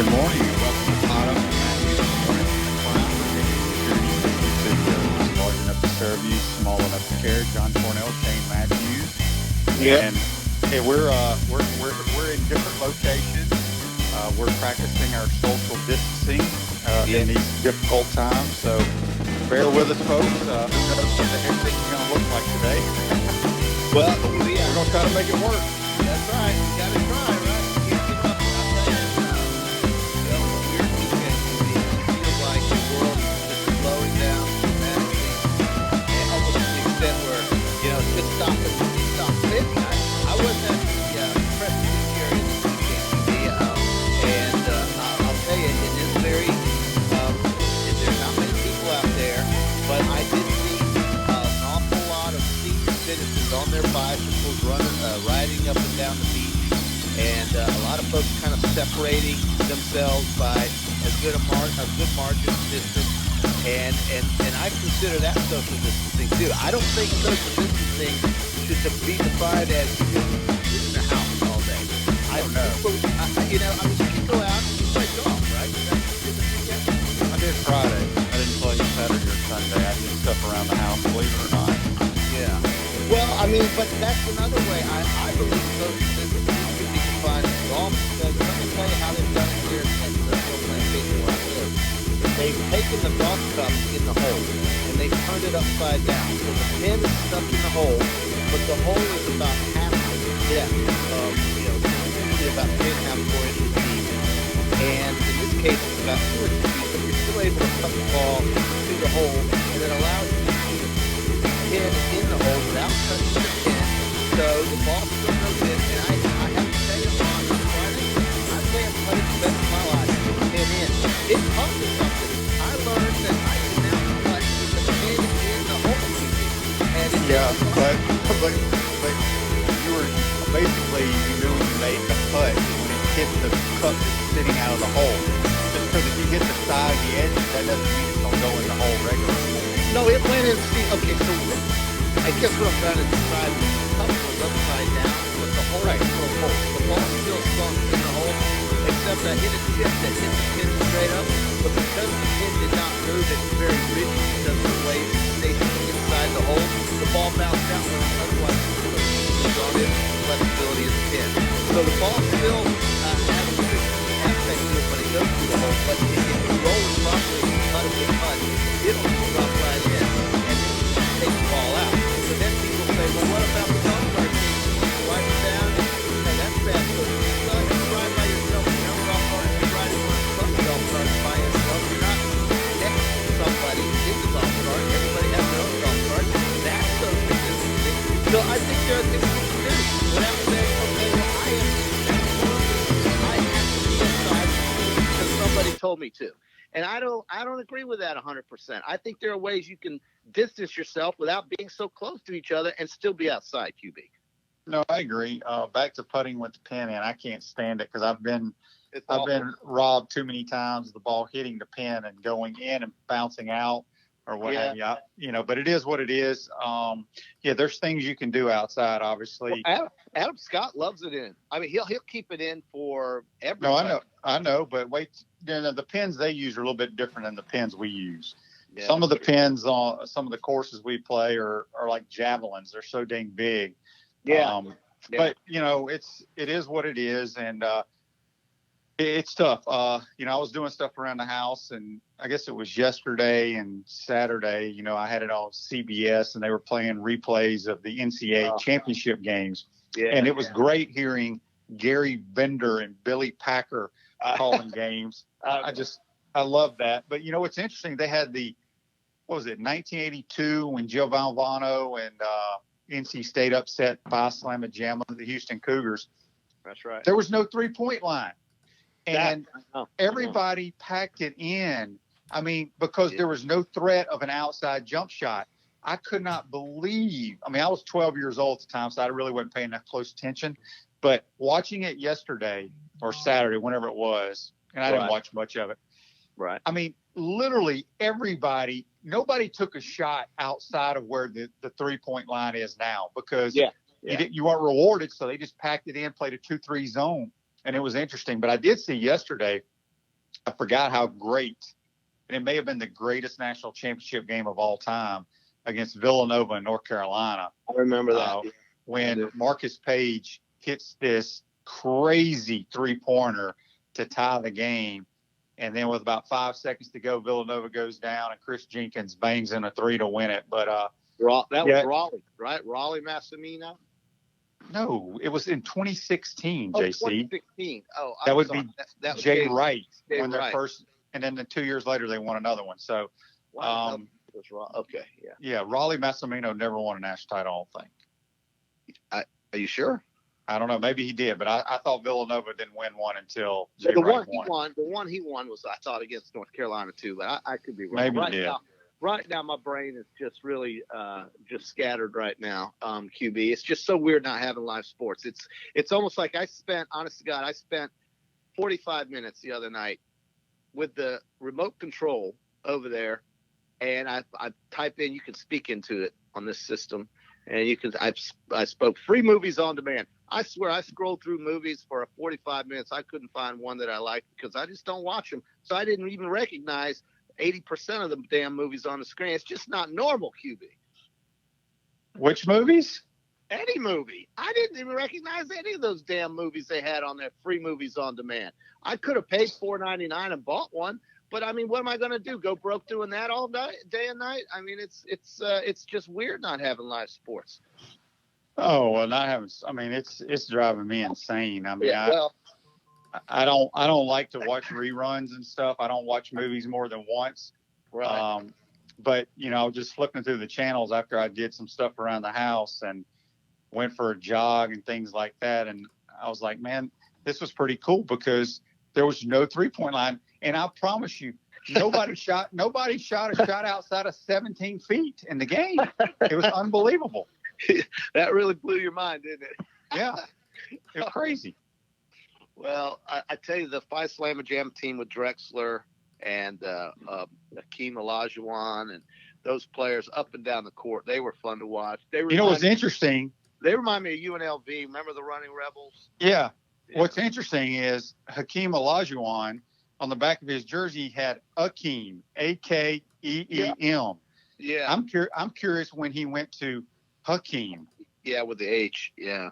Good morning and welcome to Pot Up with Matthews Morning Class Studios. Large enough to serve you, small enough to care. John Cornell, Shane Matthews. Yeah. And hey, we're in different locations. We're practicing our social distancing in these difficult times. So bear with us, folks. Who knows what the heck this is going to look like today? Well, we're going to try to make it work. That's right. You got to try, right? You can't give up. I'll tell you, weird weekend can be. It feels like the world is just slowing down dramatically, and almost to the extent where, it's just stop living. I wasn't at the press release here in this weekend, and I'll tell you, it is very, there's not many people out there, but I did see an awful lot of senior citizens on their bicycles riding up and down the beach, and a lot of folks kind of separating themselves by a good margin of distance, and I consider that social distancing too. I don't think social distancing should be defined as just in the house all day. I don't know. You can go out and play golf, right? I did Friday. I didn't play Saturday or Sunday. I did stuff around the house, believe it or not. Yeah. Well, but that's another way. I believe social distancing should be defined as golf, because let me tell you how they've done it here at the plantation where I live. They've taken the golf cup in the hole and they've turned it upside down. So the pin is stuck in the hole, but the hole is about half the depth of, usually about 3.5, 4 inches deep. And in this case, it's about 2 inches deep, but you're still able to put the ball to the hole, and it allows you to keep the pin in the hole without touching the pin. So the ball still goes in, and I have to say, on Friday, I may have played the best of my life with the pin in. It taught me something. I learned that I can now play with the pin in the hole. And but you were basically, you knew when you made the putt when it hit the cup that's sitting out of the hole. Just because if you hit the side, the edge, that doesn't mean it's going to go in the hole regularly. No, it went in. Okay, so I guess what I'm trying to describe is the cup was upside down, but the hole is still hole. The ball still sunk in the hole, except I hit a chip that hit the pin straight up. But because the pin did not move, it's very rigid because of the way it stayed inside the hole. The ball bounced out when otherwise it would have gone in flexibility of the pin. So the ball still has a good aspect to it when it goes through the hole, but if you roll it properly and cut it with mud, it'll drop right in, and then you can take the ball out. So then people say, well, what about the golf cart thing? You wipe it down, and that's bad. So you ride by yourself, you know, golf cart, you ride it on the golf cart by yourself. You're not next to somebody in the golf cart. Everybody has their own golf cart. That's social distancing. So I think there are things we can do without saying, okay, well, I have to be inside because somebody told me to. And I don't agree with that 100%. I think there are ways you can distance yourself without being so close to each other and still be outside, QB. No, I agree. Back to putting with the pin in, I can't stand it because I've been robbed too many times of the ball hitting the pin and going in and bouncing out or what have you. But it is what it is. There's things you can do outside, obviously. Well, Adam Scott loves it in. I mean, he'll keep it in for everybody. No, I know, but wait, the pins they use are a little bit different than the pins we use. Yeah, some of the pins on some of the courses we play are like javelins. They're so dang big. Yeah. But it is what it is, and it's tough. I was doing stuff around the house, and I guess it was yesterday and Saturday. I had it on CBS, and they were playing replays of the NCAA championship games. Yeah, and it was great hearing Gary Bender and Billy Packer calling games. I love that. But what's interesting? They had 1982 when Joe Valvano and NC State upset by Slamma-Jamma, the Houston Cougars. That's right. There was no 3-point line. And everybody packed it in. I mean, because there was no threat of an outside jump shot. I could not believe. I mean, I was 12 years old at the time, so I really wasn't paying that close attention. But watching it yesterday or Saturday, whenever it was, and I didn't watch much of it. Right. I mean, literally nobody took a shot outside of where the 3-point line is now because you weren't rewarded. So they just packed it in, played a 2-3 zone. And it was interesting. But I did see yesterday I forgot how great, and it may have been the greatest national championship game of all time against Villanova in North Carolina. I remember that. When Marcus Page hits this crazy three-pointer to tie the game. And then with about 5 seconds to go, Villanova goes down, and Chris Jenkins bangs in a three to win it. But that was Raleigh, right? Raleigh Massimino? No, it was in 2016, JC. 2016. Oh, that would be that Jay Wright Jay when their Wright. first, and then 2 years later they won another one. So, wow, okay, yeah. Yeah, Raleigh Massimino never won a national title, I don't think. Are you sure? I don't know. Maybe he did, but I thought Villanova didn't win one until Jay the Wright won. The one he won was, I thought, against North Carolina too, but I could be wrong. Maybe he did. Right now, my brain is just really just scattered right now. QB, it's just so weird not having live sports. It's almost like honest to God, I spent 45 minutes the other night with the remote control over there, and I type in, you can speak into it on this system, and I spoke free movies on demand. I swear I scrolled through movies for 45 minutes. I couldn't find one that I liked because I just don't watch them. So I didn't even recognize 80% of the damn movies on the screen. It's just not normal, QB. Which movies? Any movie. I didn't even recognize any of those damn movies they had on their free movies on demand. I could have paid $4.99 and bought one, but I mean, what am I going to do? Go broke doing that all day and night? I mean, it's just weird not having live sports. Oh, well, not having. I mean, it's driving me insane. I mean, yeah, I don't like to watch reruns and stuff. I don't watch movies more than once. Right. But just flipping through the channels after I did some stuff around the house and went for a jog and things like that, and I was like, man, this was pretty cool because there was no 3-point line, and I promise you, nobody shot a shot outside of 17 feet in the game. It was unbelievable. That really blew your mind, didn't it? Yeah, it was crazy. Well, I tell you, the Phi Slamma Jam team with Drexler and Akeem Olajuwon and those players up and down the court, they were fun to watch. What's interesting? They remind me of UNLV. Remember the Running Rebels? Yeah. What's interesting is Hakeem Olajuwon, on the back of his jersey, had Akeem, Akeem. Yeah. I'm curious when he went to Hakeem. Yeah, with the H. Yeah.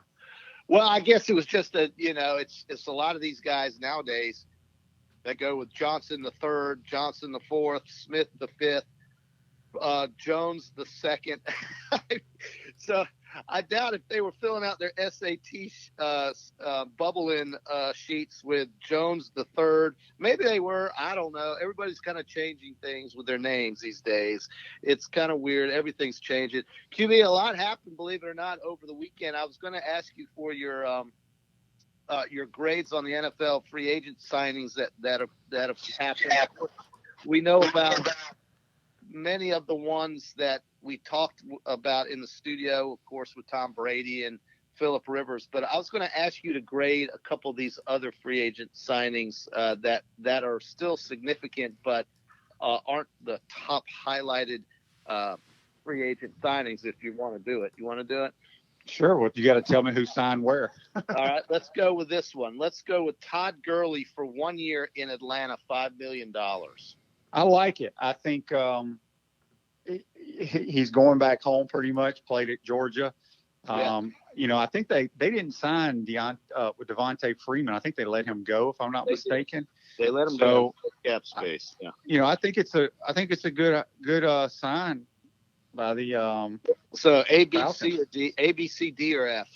Well, I guess it was just it's a lot of these guys nowadays that go with Johnson the third, Johnson the fourth, Smith the fifth, Jones the second. So I doubt if they were filling out their SAT bubble-in sheets with Jones the third. Maybe they were. I don't know. Everybody's kind of changing things with their names these days. It's kind of weird. Everything's changing. QB, a lot happened, believe it or not, over the weekend. I was going to ask you for your grades on the NFL free agent signings that have happened. We know about many of the ones that we talked about in the studio, of course, with Tom Brady and Phillip Rivers. But I was going to ask you to grade a couple of these other free agent signings that are still significant, but aren't the top highlighted free agent signings. If you want to do it, Sure. Well, you got to tell me who signed where. All right, let's go with this one. Let's go with Todd Gurley for 1 year in Atlanta, $5 million. I like it. I think he's going back home pretty much, played at Georgia. Yeah. I think they didn't sign with Devontae Freeman. I think they let him go, if I'm not mistaken. They let him go. Cap space. Yeah. I think it's a good sign by the So A, B, Falcons. C, or D, A, B, C, D, or F?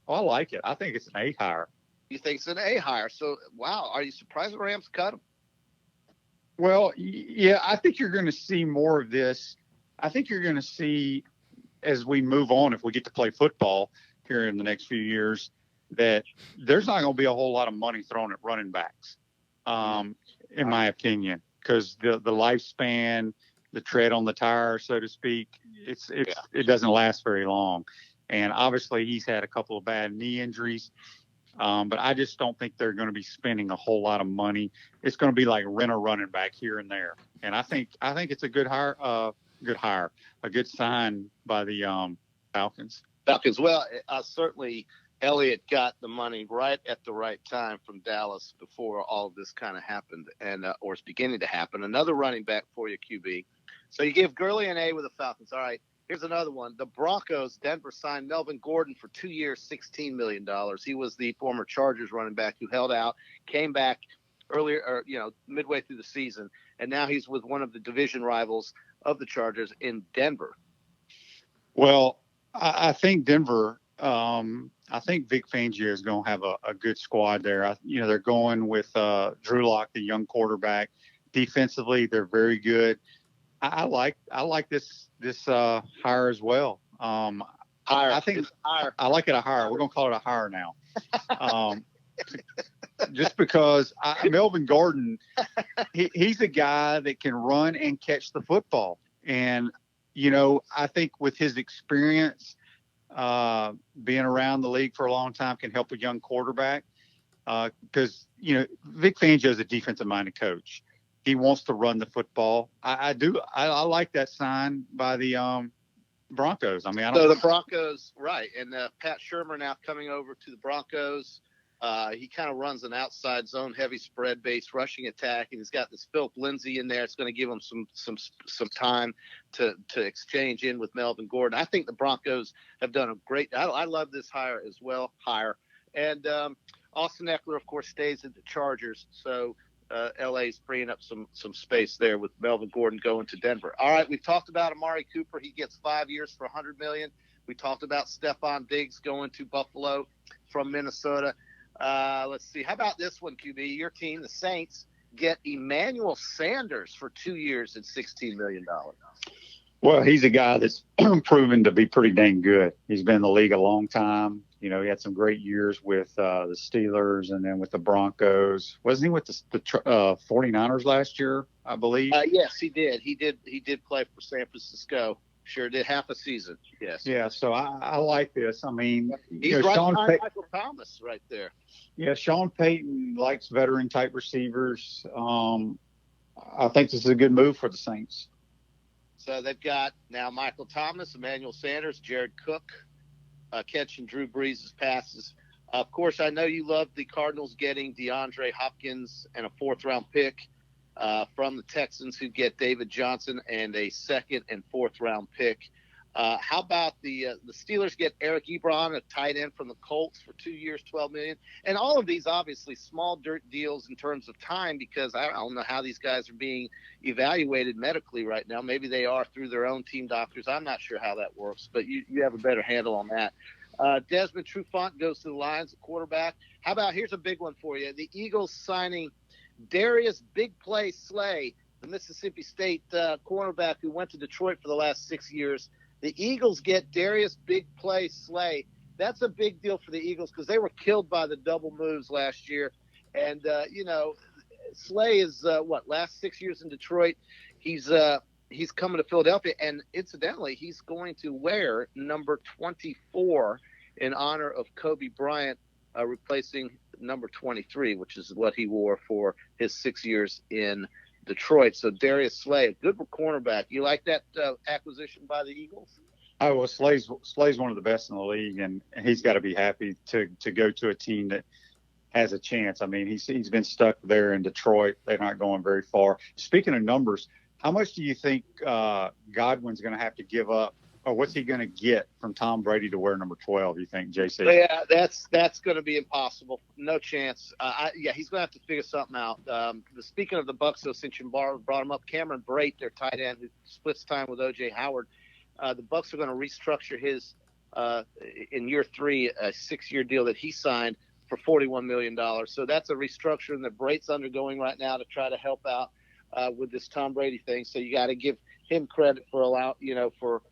Oh, I like it. I think it's an A hire. You think it's an A hire? So, wow. Are you surprised the Rams cut him? Well, yeah, I think you're going to see more of this. I think you're going to see as we move on, if we get to play football here in the next few years, that there's not going to be a whole lot of money thrown at running backs, in my opinion, because the lifespan, the tread on the tire, so to speak, it doesn't last very long. And obviously he's had a couple of bad knee injuries. But I just don't think they're going to be spending a whole lot of money. It's going to be like rent a running back here and there. And I think it's a good hire, a good sign by the Falcons. Falcons. Well, certainly Elliott got the money right at the right time from Dallas before all of this kind of happened, and or it's beginning to happen. Another running back for you, QB. So you give Gurley an A with the Falcons. All right, here's another one. The Broncos, Denver signed Melvin Gordon for 2 years, $16 million. He was the former Chargers running back who held out, came back earlier, or midway through the season, and now he's with one of the division rivals of the Chargers in Denver. Well, I think Denver. I think Vic Fangio is going to have a good squad there. They're going with Drew Lock, the young quarterback. Defensively, they're very good. I like this hire as well. Hire. I think hire. I like it a hire. We're going to call it a hire now. Just because Melvin Gordon, he's a guy that can run and catch the football. And, I think with his experience, being around the league for a long time can help a young quarterback. Because, Vic Fangio is a defensive-minded coach. He wants to run the football. I like that sign by the Broncos. So the Broncos, right. And Pat Shurmur now coming over to the Broncos. He kind of runs an outside zone, heavy spread-based rushing attack, and he's got this Philip Lindsay in there. It's going to give him some time to exchange in with Melvin Gordon. I think the Broncos have done a great. I love this hire as well. And Austin Eckler, of course, stays at the Chargers, so LA's freeing up some space there with Melvin Gordon going to Denver. All right, we've talked about Amari Cooper. He gets 5 years for $100 million. We talked about Stephon Diggs going to Buffalo from Minnesota. Let's see. How about this one, QB? Your team, the Saints, get Emmanuel Sanders for 2 years and $16 million. Well, he's a guy that's proven to be pretty dang good. He's been in the league a long time. He had some great years with the Steelers and then with the Broncos. Wasn't he with the 49ers last year, I believe? Yes, he did. He did play for San Francisco. Sure did, half a season. Yes. Yeah, so I like this. He's right behind Michael Thomas right there. Yeah, Sean Payton likes veteran-type receivers. I think this is a good move for the Saints. So they've got now Michael Thomas, Emmanuel Sanders, Jared Cook, catching Drew Brees' passes. Of course, I know you love the Cardinals getting DeAndre Hopkins and a fourth-round pick from the Texans, who get David Johnson and a second and fourth-round pick. How about the Steelers get Eric Ebron, a tight end from the Colts, for 2 years, $12 million? And all of these, obviously, small dirt deals in terms of time, because I don't know how these guys are being evaluated medically right now. Maybe they are through their own team doctors. I'm not sure how that works, but you have a better handle on that. Desmond Trufant goes to the Lions, at quarterback. How about, here's a big one for you, the Eagles signing Darius Big Play Slay, the Mississippi State cornerback who went to Detroit for the last 6 years. The Eagles get Darius Big Play Slay. That's a big deal for the Eagles because they were killed by the double moves last year. And, Slay is, last 6 years in Detroit. He's coming to Philadelphia. And incidentally, he's going to wear number 24 in honor of Kobe Bryant, replacing number 23, which is what he wore for his 6 years in Detroit. So Darius Slay, a good cornerback. You like that acquisition by the Eagles? Oh, well, Slay's one of the best in the league, and he's got to be happy to go to a team that has a chance. He's been stuck there in Detroit. They're not going very far. Speaking of numbers, how much do you think Godwin's going to have to give up, or what's he going to get from Tom Brady to wear number 12, you think, JC? Yeah, that's going to be impossible. No chance. He's going to have to figure something out. Speaking of the Bucs, though, since you brought him up, Cameron Brate, their tight end, who splits time with O.J. Howard, the Bucs are going to restructure his, in year 3, a 6-year deal that he signed for $41 million. So that's a restructuring that Brate's undergoing right now to try to help out with this Tom Brady thing. So you got to give him credit for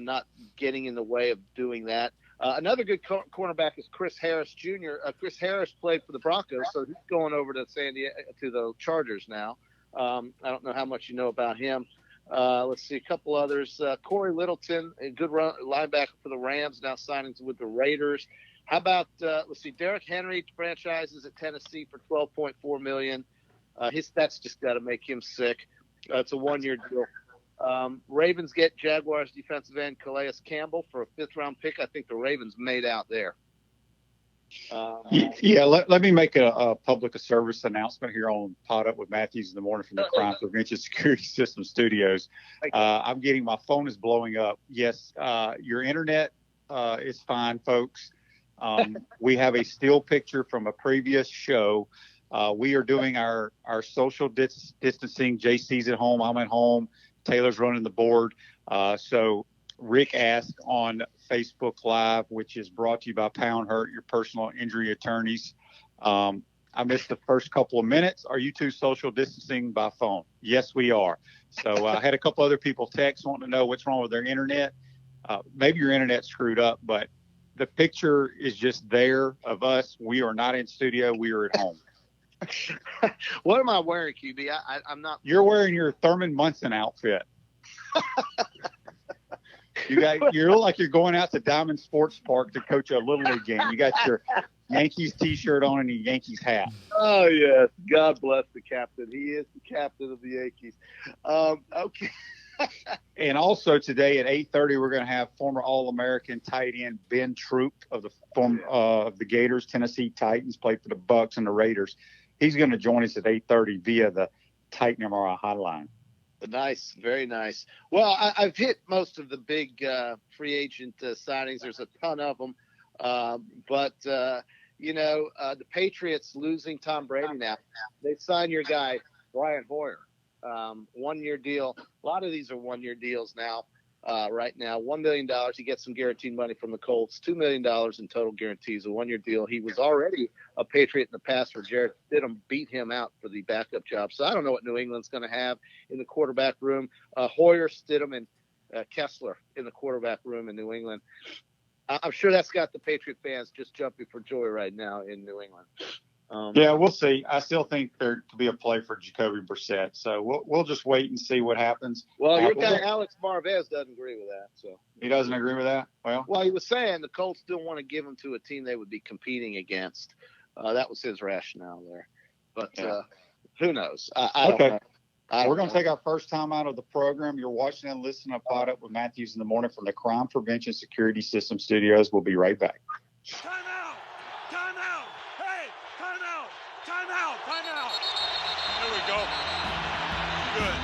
not getting in the way of doing that. Another good cornerback is Chris Harris Jr. Chris Harris played for the Broncos, so he's going over to to the Chargers now. I don't know how much you know about him. Let's see, a couple others. Corey Littleton, a good linebacker for the Rams, now signing with the Raiders. How about, Derrick Henry franchises at Tennessee for $12.4 million. That's just got to make him sick. It's a 1-year deal. Ravens get Jaguars defensive end Calais Campbell for a 5th-round pick. I think the Ravens made out there. Yeah, let me make a public service announcement here on Pod Up with Matthews in the morning from the Crime Prevention Security System Studios. I'm getting, my phone is blowing up. Yes, your internet is fine, folks. We have a still picture from a previous show. We are doing our social distancing. JC's at home. I'm at home. Taylor's running the board. So Rick asked on Facebook Live, which is brought to you by Pound Hurt, your personal injury attorneys. I missed the first couple of minutes. Are you two social distancing by phone? Yes, we are. So I had a couple other people text wanting to know what's wrong with their internet. Maybe your internet's screwed up, but the picture is just there of us. We are not in studio. We are at home. What am I wearing, QB? I'm not. You're wearing your Thurman Munson outfit. You look like you're going out to Diamond Sports Park to coach a Little League game. You got your Yankees T-shirt on and your Yankees hat. Oh, yes. God bless the captain. He is the captain of the Yankees. Okay. And also today at 8:30, we're going to have former All-American tight end Ben Troupe of the Gators, Tennessee Titans, played for the Bucks and the Raiders. He's going to join us at 8:30 via the Titan MRI hotline. Nice, very nice. Well, I've hit most of the big free agent signings. There's a ton of them. But the Patriots losing Tom Brady now, they signed your guy, Brian Hoyer. 1-year deal. A lot of these are 1-year deals now. Right now, $1 million. He gets some guaranteed money from the Colts. $2 million in total guarantees. A 1-year deal. He was already a Patriot in the past where Jarrett Stidham beat him out for the backup job. So I don't know what New England's going to have in the quarterback room. Hoyer, Stidham, and Kessler in the quarterback room in New England. I'm sure that's got the Patriot fans just jumping for joy right now in New England. Yeah, we'll see. I still think there could be a play for Jacoby Brissett. So we'll just wait and see what happens. Well, your guy Alex Marvez doesn't agree with that. So he doesn't agree with that? Well, he was saying the Colts still want to give him to a team they would be competing against. That was his rationale there. But who knows? I don't know. We're going to take our first time out of the program. You're watching and listening to Pod Up with Matthews in the morning from the Crime Prevention Security System Studios. We'll be right back. Time out! Time out! Hey! Time out! Time out! Time out! There we go. Good.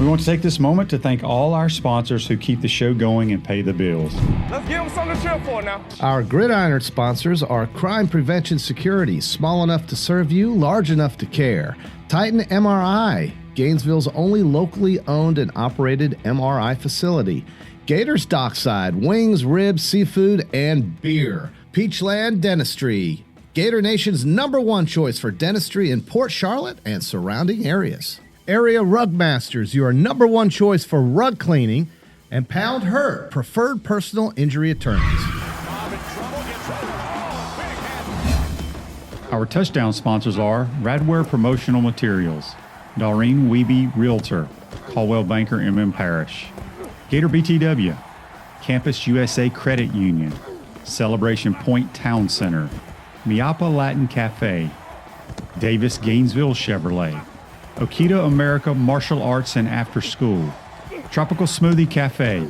We want to take this moment to thank all our sponsors who keep the show going and pay the bills. Let's give them something to cheer for now. Our Gridiron sponsors are Crime Prevention Security, small enough to serve you, large enough to care. Titan MRI, Gainesville's only locally owned and operated MRI facility. Gators Dockside, wings, ribs, seafood, and beer. Peachland Dentistry, Gator Nation's #1 choice for dentistry in Port Charlotte and surrounding areas. Area Rug Masters, your #1 choice for rug cleaning. And Pound Hurt, preferred personal injury attorneys. Our touchdown sponsors are Radware Promotional Materials, Doreen Wiebe Realtor, Caldwell Banker MM Parish, Gator BTW, Campus USA Credit Union, Celebration Point Town Center, Miapa Latin Cafe, Davis Gainesville Chevrolet, Okita America Martial Arts and After School, Tropical Smoothie Cafe,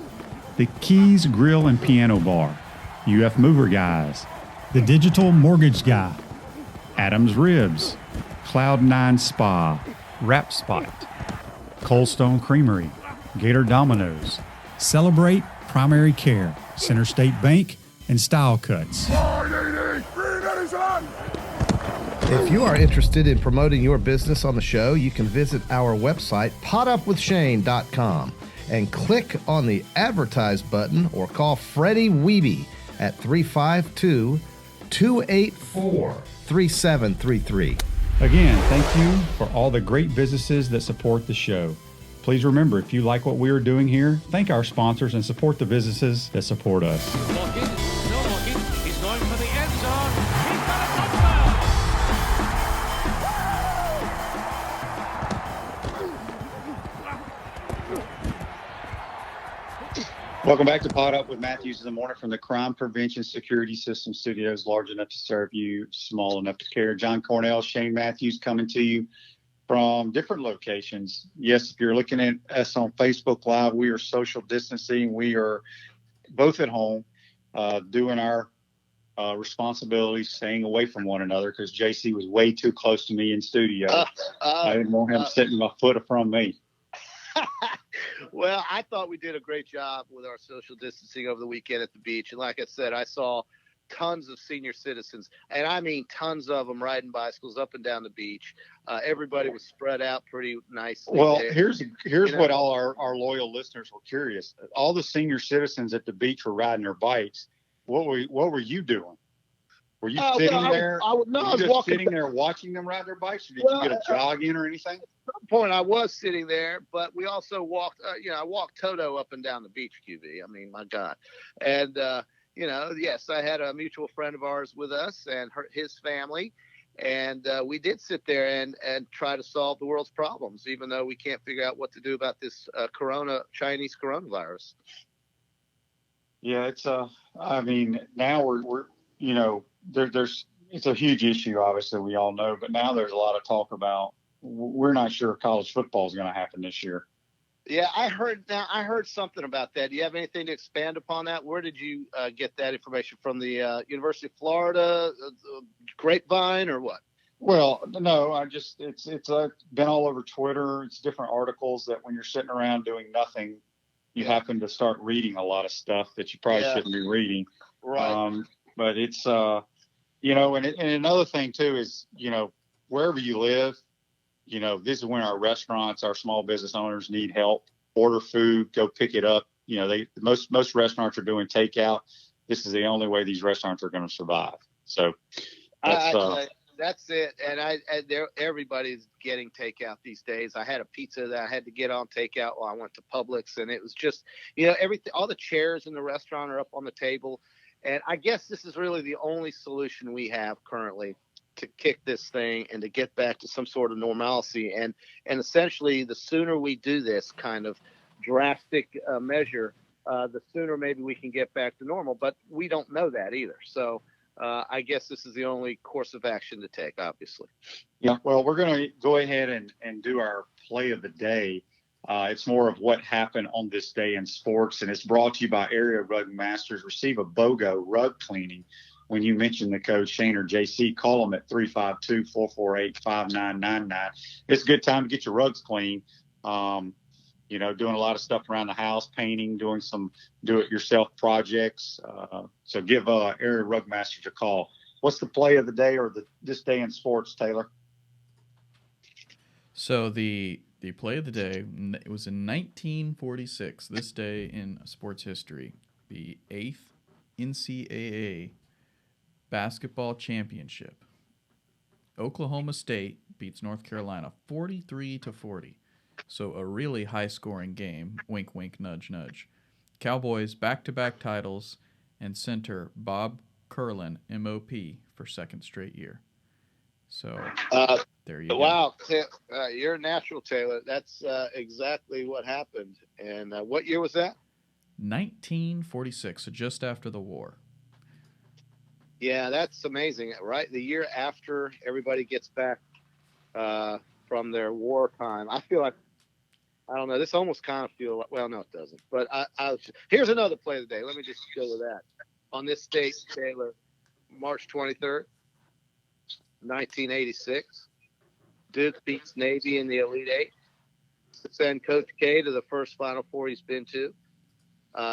The Keys Grill and Piano Bar, UF Mover Guys, The Digital Mortgage Guy, Adams Ribs, Cloud9 Spa, Wrap Spot, Coldstone Creamery, Gator Dominoes, Celebrate Primary Care, Center State Bank, and Style Cuts. If you are interested in promoting your business on the show, you can visit our website, podupwithshane.com, and click on the Advertise button or call Freddie Wiebe at 352-284-3733. Again, thank you for all the great businesses that support the show. Please remember, if you like what we are doing here, thank our sponsors and support the businesses that support us. Looking, still looking. He's going for the end zone. He's got a touchdown. Welcome back to Pod Up with Matthews in the morning from the Crime Prevention Security System Studios, large enough to serve you, small enough to care. John Cornell, Shane Matthews coming to you from different locations. Yes, if you're looking at us on Facebook Live, we are social distancing. We are both at home doing our responsibilities, staying away from one another because JC was way too close to me in studio. I didn't want him sitting a foot from me. Well, I thought we did a great job with our social distancing over the weekend at the beach. And like I said, I saw tons of senior citizens, and I mean tons of them riding bicycles up and down the beach. Everybody was spread out pretty nicely. Well, there. here's what all our loyal listeners were curious. All the senior citizens at the beach were riding their bikes. What were you doing? Were you sitting there? I was just walking sitting there watching them ride their bikes, or did you get a jog in or anything? At some point, I was sitting there, but we also walked. I walked Toto up and down the beach, QB. I mean, my God, and yes, I had a mutual friend of ours with us and his family, and we did sit there and try to solve the world's problems, even though we can't figure out what to do about this Chinese coronavirus. Yeah, it's I mean, now we're there's it's a huge issue, obviously we all know, but now there's a lot of talk about we're not sure if college football is going to happen this year. Yeah, I heard something about that. Do you have anything to expand upon that? Where did you get that information from? The University of Florida, Grapevine, or what? Well, no, it's been all over Twitter. It's different articles that when you're sitting around doing nothing, you happen to start reading a lot of stuff that you probably shouldn't be reading. Right. But it's, and another thing too is, wherever you live, this is when our restaurants, our small business owners need help. Order food, go pick it up. Most restaurants are doing takeout. This is the only way these restaurants are going to survive. So that's it. And everybody's getting takeout these days. I had a pizza that I had to get on takeout while I went to Publix, and it was just, everything. All the chairs in the restaurant are up on the table, and I guess this is really the only solution we have currently to kick this thing and to get back to some sort of normalcy. And essentially, the sooner we do this kind of drastic measure, the sooner maybe we can get back to normal. But we don't know that either. So I guess this is the only course of action to take, obviously. Yeah, well, we're going to go ahead and do our play of the day. It's more of what happened on this day in sports, and it's brought to you by Area Rug Masters. Receive a BOGO rug cleaning. When you mention the code Shane or JC, call them at 352-448-5999. It's a good time to get your rugs clean. Doing a lot of stuff around the house, painting, doing some do-it-yourself projects. So give Area Rug Masters a call. What's the play of the day or this day in sports, Taylor? So the play of the day, it was in 1946, this day in sports history, the 8th NCAA basketball championship. Oklahoma State beats North Carolina 43-40. So a really high-scoring game. Wink, wink, nudge, nudge. Cowboys back-to-back titles, and center Bob Curlin, MOP, for second straight year. So there you go. Wow, you're a natural, Taylor. That's exactly what happened. And what year was that? 1946, so just after the war. Yeah, that's amazing, right? The year after everybody gets back from their wartime. I feel like, I don't know, this almost kind of feels like, well, no, it doesn't. But here's another play of the day. Let me just go with that. On this date, Taylor, March 23rd, 1986, Duke beats Navy in the Elite Eight to send Coach K to the first Final Four he's been to.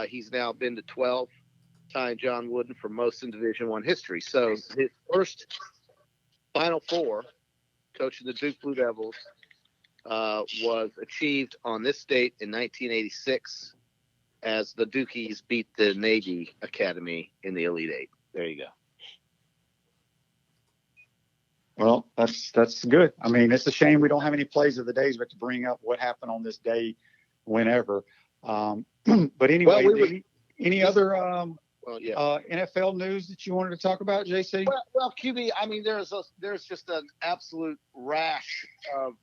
He's now been to 12, tying John Wooden for most in Division I history. So his first Final Four, coaching the Duke Blue Devils, was achieved on this date in 1986 as the Dukies beat the Navy Academy in the Elite Eight. There you go. Well, that's good. I mean, it's a shame we don't have any plays of the days, but to bring up what happened on this day, whenever. But anyway, any other NFL news that you wanted to talk about, JC? Well, QB, I mean, there's just an absolute rash of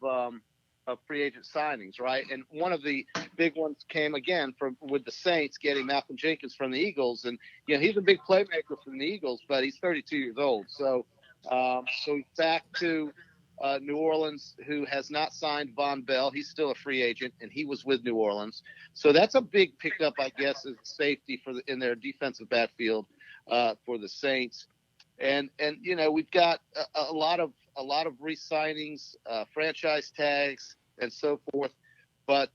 free agent signings, right? And one of the big ones came again with the Saints getting Malcolm Jenkins from the Eagles, and he's a big playmaker from the Eagles, but he's 32 years old, so he's back to New Orleans, who has not signed Von Bell. He's still a free agent, and he was with New Orleans. So that's a big pickup, I guess, as safety in their defensive backfield. for the Saints. And you know, we've got a lot of re-signings, franchise tags, and so forth. But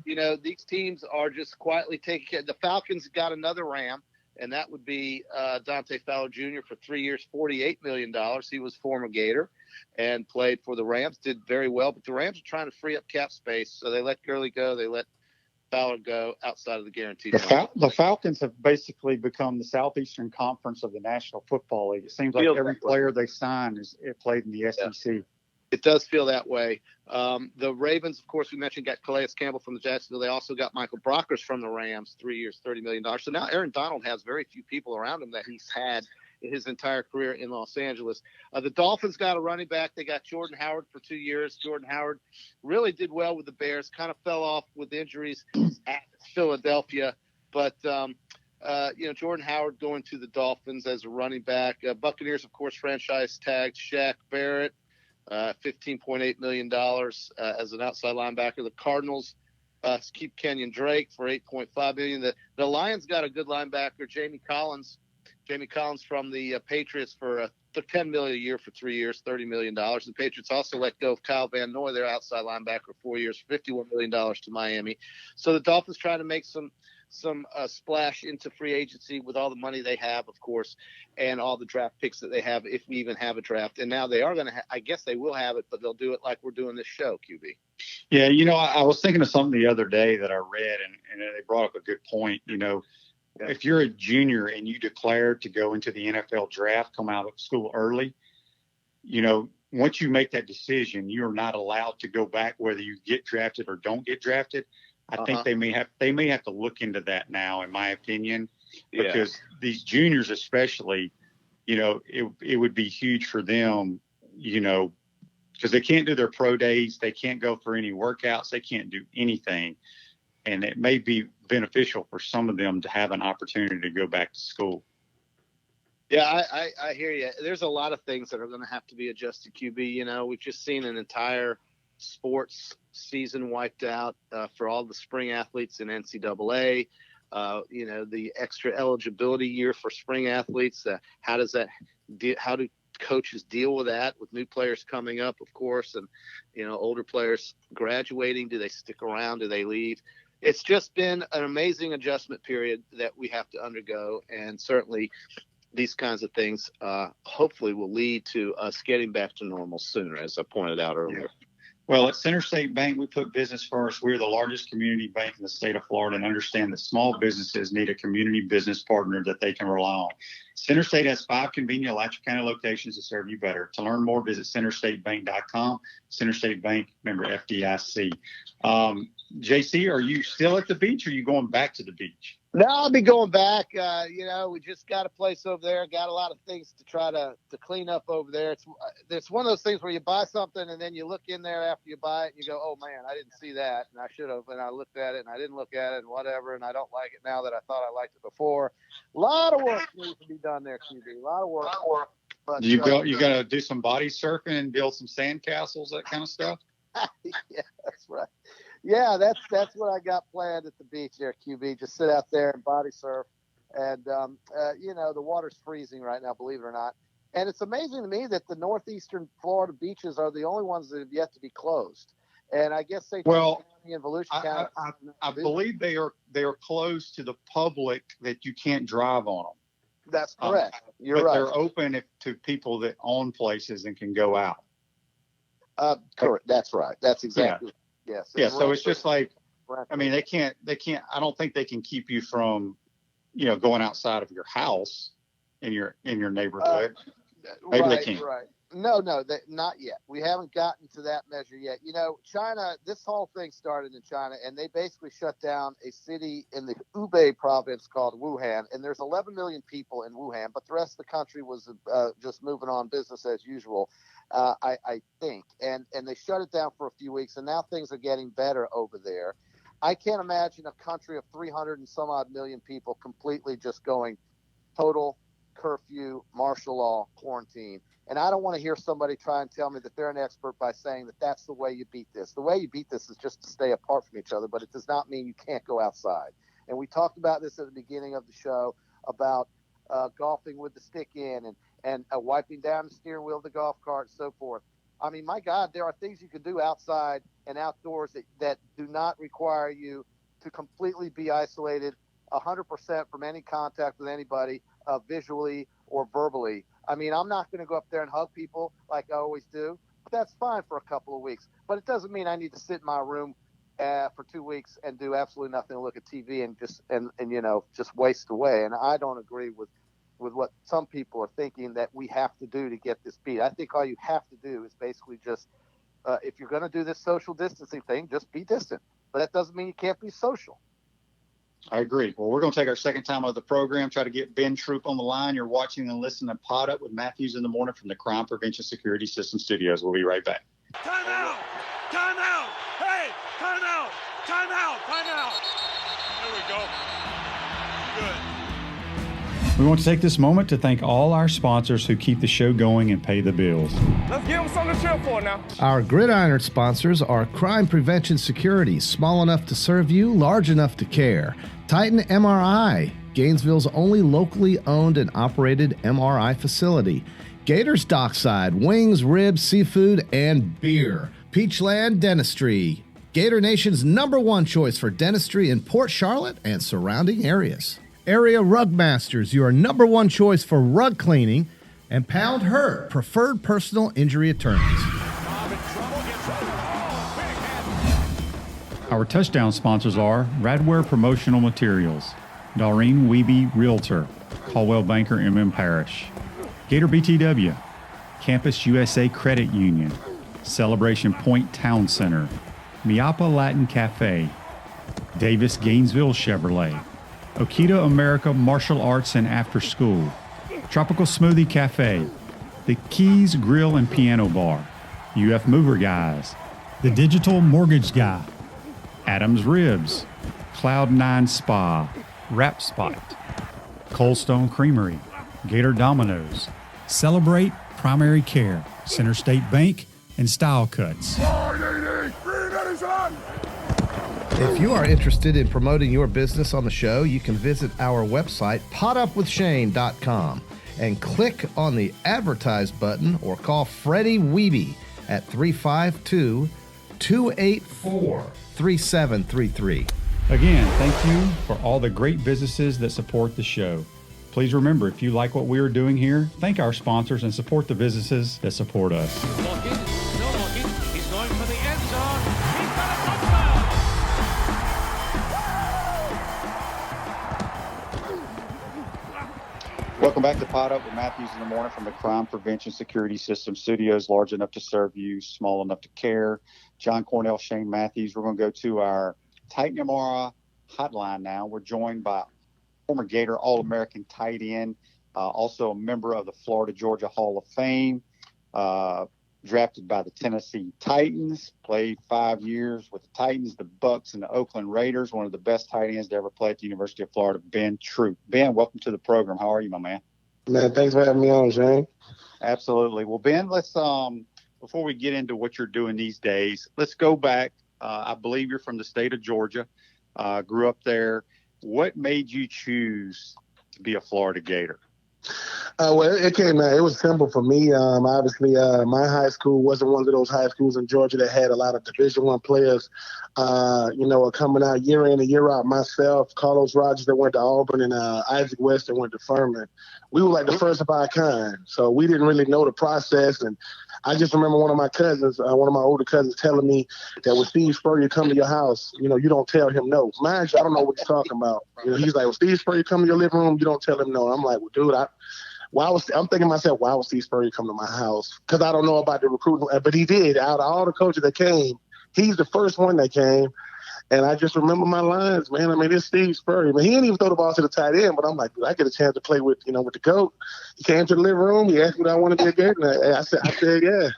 you know, these teams are just quietly taking care. The Falcons got another Ram, and that would be Dante Fowler Jr. for 3 years, $48 million. He was former Gator and played for the Rams, did very well. But the Rams are trying to free up cap space, so they let Gurley go. They let Fowler go outside of the guaranteed money. The Falcons have basically become the Southeastern Conference of the National Football League. It seems like every player they sign played in the SEC. Yeah. It does feel that way. The Ravens, of course, we mentioned, got Calais Campbell from the Jacksonville. They also got Michael Brockers from the Rams, 3 years, $30 million. So now Aaron Donald has very few people around him that he's had in his entire career in Los Angeles. The Dolphins got a running back. They got Jordan Howard for 2 years. Jordan Howard really did well with the Bears, kind of fell off with injuries at Philadelphia. But, you know, Jordan Howard going to the Dolphins as a running back. Buccaneers, of course, franchise tagged Shaq Barrett. $15.8 million as an outside linebacker. The Cardinals keep Kenyon Drake for $8.5 million. The Lions got a good linebacker, Jamie Collins from the Patriots for $10 million a year for 3 years, $30 million. The Patriots also let go of Kyle Van Noy, their outside linebacker, 4 years, $51 million to Miami. So the Dolphins trying to make some splash into free agency with all the money they have, of course, and all the draft picks that they have, if we even have a draft. And now they are going to I guess they will have it, but they'll do it like we're doing this show, QB. Yeah, you know, I was thinking of something the other day that I read, and they brought up a good point. You know, if you're a junior and you declare to go into the NFL draft, come out of school early, you know, once you make that decision, you're not allowed to go back whether you get drafted or don't get drafted. I think they may have to look into that now, in my opinion, because these juniors especially, you know, it would be huge for them, you know, because they can't do their pro days. They can't go for any workouts. They can't do anything. And it may be beneficial for some of them to have an opportunity to go back to school. Yeah, I hear you. There's a lot of things that are going to have to be adjusted, QB. You know, we've just seen an entire sports season wiped out for all the spring athletes in NCAA. You know, the extra eligibility year for spring athletes. How do coaches deal with that with new players coming up, of course, and, you know, older players graduating? Do they stick around? Do they leave? It's just been an amazing adjustment period that we have to undergo, and certainly these kinds of things hopefully will lead to us getting back to normal sooner, as I pointed out earlier. Yeah. Well, at Center State Bank, we put business first. We're the largest community bank in the state of Florida and understand that small businesses need a community business partner that they can rely on. Center State has 5 convenient Alachua County locations to serve you better. To learn more, visit centerstatebank.com. Center State Bank, member FDIC. JC, are you still at the beach or are you going back to the beach? No, I'll be going back. You know, we just got a place over there. Got a lot of things to try to clean up over there. It's one of those things where you buy something and then you look in there after you buy it and you go, oh, man, I didn't see that. And I should have. And I looked at it and I didn't look at it and whatever. And I don't like it now that I thought I liked it before. A lot of work needs to be done there, QB. A lot of work. But, you got to do some body surfing and build some sand castles, that kind of stuff? Yeah, that's right. Yeah, that's what I got planned at the beach there, QB. Just sit out there and body surf. And, you know, the water's freezing right now, believe it or not. And it's amazing to me that the northeastern Florida beaches are the only ones that have yet to be closed. And I guess St. County and Volusia County. I believe they are closed to the public, that you can't drive on them. That's correct. You're right. They're open to people that own places and can go out. Correct. That's right. That's exactly. Yes. Yeah. So it's just like, I mean, they can't, I don't think they can keep you from, you know, going outside of your house in your neighborhood. Maybe they can. Right. No, not yet. We haven't gotten to that measure yet. You know, China, this whole thing started in China, and they basically shut down a city in the Hubei province called Wuhan. And there's 11 million people in Wuhan, but the rest of the country was just moving on business as usual. I think, and they shut it down for a few weeks, and now things are getting better over there. I can't imagine a country of 300 and some odd million people completely just going total curfew, martial law, quarantine. And I don't want to hear somebody try and tell me that they're an expert by saying that that's the way you beat this. The way you beat this is just to stay apart from each other, but it does not mean you can't go outside. And we talked about this at the beginning of the show about golfing with the stick in and wiping down the steering wheel of the golf cart and so forth. I mean, my God, there are things you can do outside and outdoors that do not require you to completely be isolated 100% from any contact with anybody, visually or verbally. I mean, I'm not going to go up there and hug people like I always do, but that's fine for a couple of weeks. But it doesn't mean I need to sit in my room for 2 weeks and do absolutely nothing, look at TV and just waste away. And I don't agree with what some people are thinking that we have to do to get this beat. I think all you have to do is basically just, if you're going to do this social distancing thing, just be distant. But that doesn't mean you can't be social. I agree. Well, we're going to take our second time of the program, try to get Ben Troupe on the line. You're watching and listening to Pod Up with Matthews in the Morning from the Crime Prevention Security System Studios. We'll be right back. Time out! Time out! Hey! Time out! Time out! Time out! There we go. Good. We want to take this moment to thank all our sponsors who keep the show going and pay the bills. Let's give them something to cheer for now. Our Gridiron sponsors are Crime Prevention Security, small enough to serve you, large enough to care. Titan MRI, Gainesville's only locally owned and operated MRI facility. Gators Dockside, wings, ribs, seafood, and beer. Peachland Dentistry, Gator Nation's #1 choice for dentistry in Port Charlotte and surrounding areas. Area Rug Masters, your #1 choice for rug cleaning. And Pound Hurt, preferred personal injury attorneys. Our touchdown sponsors are Radware Promotional Materials, Doreen Wiebe Realtor, Caldwell Banker MM Parish, Gator BTW, Campus USA Credit Union, Celebration Point Town Center, Miapa Latin Cafe, Davis Gainesville Chevrolet, Okita America Martial Arts and After School, Tropical Smoothie Cafe, The Keys Grill and Piano Bar, UF Mover Guys, The Digital Mortgage Guy, Adams Ribs, Cloud9 Spa, Wrap Spot, Coldstone Creamery, Gator Dominoes, Celebrate Primary Care, Center State Bank, and Style Cuts. If you are interested in promoting your business on the show, you can visit our website, podupwithshane.com, and click on the Advertise button or call Freddie Wiebe at 352-284-3733. Again, thank you for all the great businesses that support the show. Please remember, if you like what we are doing here, thank our sponsors and support the businesses that support us. Looking, still looking. He's going for the end zone. He's got a touchdown. Welcome back to Pod Up with Matthews in the Morning from the Crime Prevention Security System Studios, large enough to serve you, small enough to care. John Cornell, Shane Matthews. We're going to go to our Titan MRI hotline now. We're joined by former Gator All-American tight end, also a member of the Florida-Georgia Hall of Fame, drafted by the Tennessee Titans, played 5 years with the Titans, the Bucks, and the Oakland Raiders, one of the best tight ends to ever play at the University of Florida, Ben Troupe. Ben, welcome to the program. How are you, my man? Man, thanks for having me on, Shane. Absolutely. Well, Ben, let's before we get into what you're doing these days, let's go back. I believe you're from the state of Georgia, grew up there. What made you choose to be a Florida Gator? Well, it was simple for me. Obviously, my high school wasn't one of those high schools in Georgia that had a lot of Division I players, coming out year in and year out. Myself, Carlos Rogers that went to Auburn, and Isaac West that went to Furman. We were like the first of our kind, so we didn't really know the process. And I just remember one of my older cousins telling me that when Steve Spurrier come to your house, you don't tell him no. Mind you, I don't know what he's talking about. He's like, when Steve Spurrier come to your living room, you don't tell him no. I'm like, well, dude, I'm thinking to myself, why would Steve Spurrier come to my house? Because I don't know about the recruiting, but he did. Out of all the coaches that came, he's the first one that came. And I just remember my lines, man. I mean, it's Steve Spurrier. But he didn't even throw the ball to the tight end. But I'm like, dude, I get a chance to play with the GOAT. He came to the living room. He asked me, do I want to be a Gator? And I said, yeah.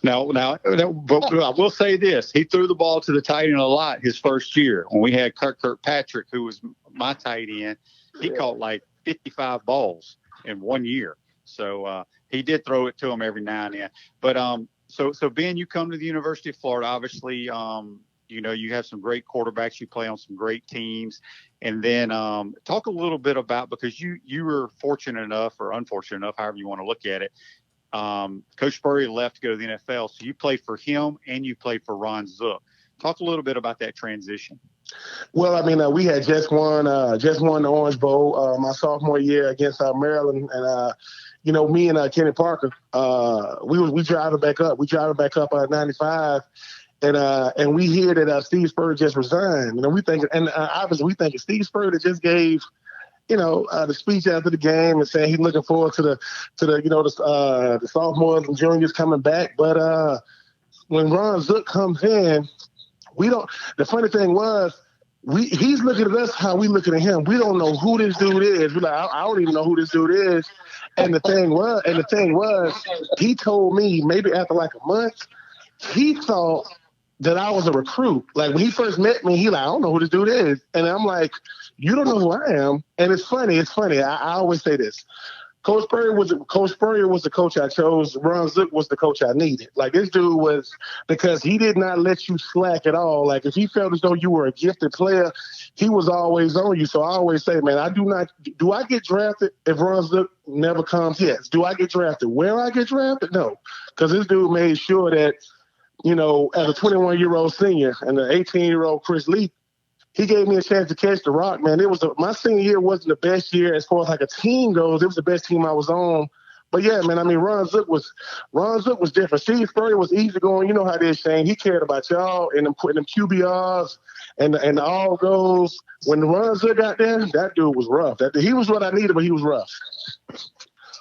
Now, but I will say this. He threw the ball to the tight end a lot his first year. When we had Kirkpatrick, who was my tight end, he caught like 55 balls in 1 year. So he did throw it to him every now and then. But so Ben, you come to the University of Florida, obviously You know, you have some great quarterbacks. You play on some great teams. And then talk a little bit about, because you were fortunate enough or unfortunate enough, however you want to look at it. Coach Spurrier left to go to the NFL. So you played for him and you played for Ron Zook. Talk a little bit about that transition. Well, I mean, we had just won the Orange Bowl my sophomore year against Maryland, and you know, me and Kenny Parker, we driving back up. We driving back up 95, and we hear that Steve Spurrier just resigned. You know, we think, and obviously we think Steve Spurrier just gave, you know, the speech after the game and saying he's looking forward to the you know, the sophomores and juniors coming back. But when Ron Zook comes in, we don't. The funny thing was, he's looking at us how we looking at him. We don't know who this dude is. We're like, I don't even know who this dude is. And the thing was, he told me maybe after like a month, he thought that I was a recruit. Like when he first met me, he like, I don't know who this dude is. And I'm like, you don't know who I am. And it's funny. I always say this. Coach Spurrier was the coach I chose. Ron Zook was the coach I needed. Like this dude was, because he did not let you slack at all. Like if he felt as though you were a gifted player, he was always on you. So I always say, man, do I get drafted if Ron Zook never comes? Yes. Do I get drafted? Where I get drafted? No. Because this dude made sure that, you know, as a 21-year-old senior and an 18-year-old Chris Lee, he gave me a chance to catch the rock, man. My senior year wasn't the best year as far as like a team goes. It was the best team I was on. But yeah, man, I mean, Ron Zook was different. Steve Spurrier was easy going. You know how it is, Shane. He cared about y'all and them QBRs and the all goes. When Ron Zook got there, that dude was rough. He was what I needed, but he was rough.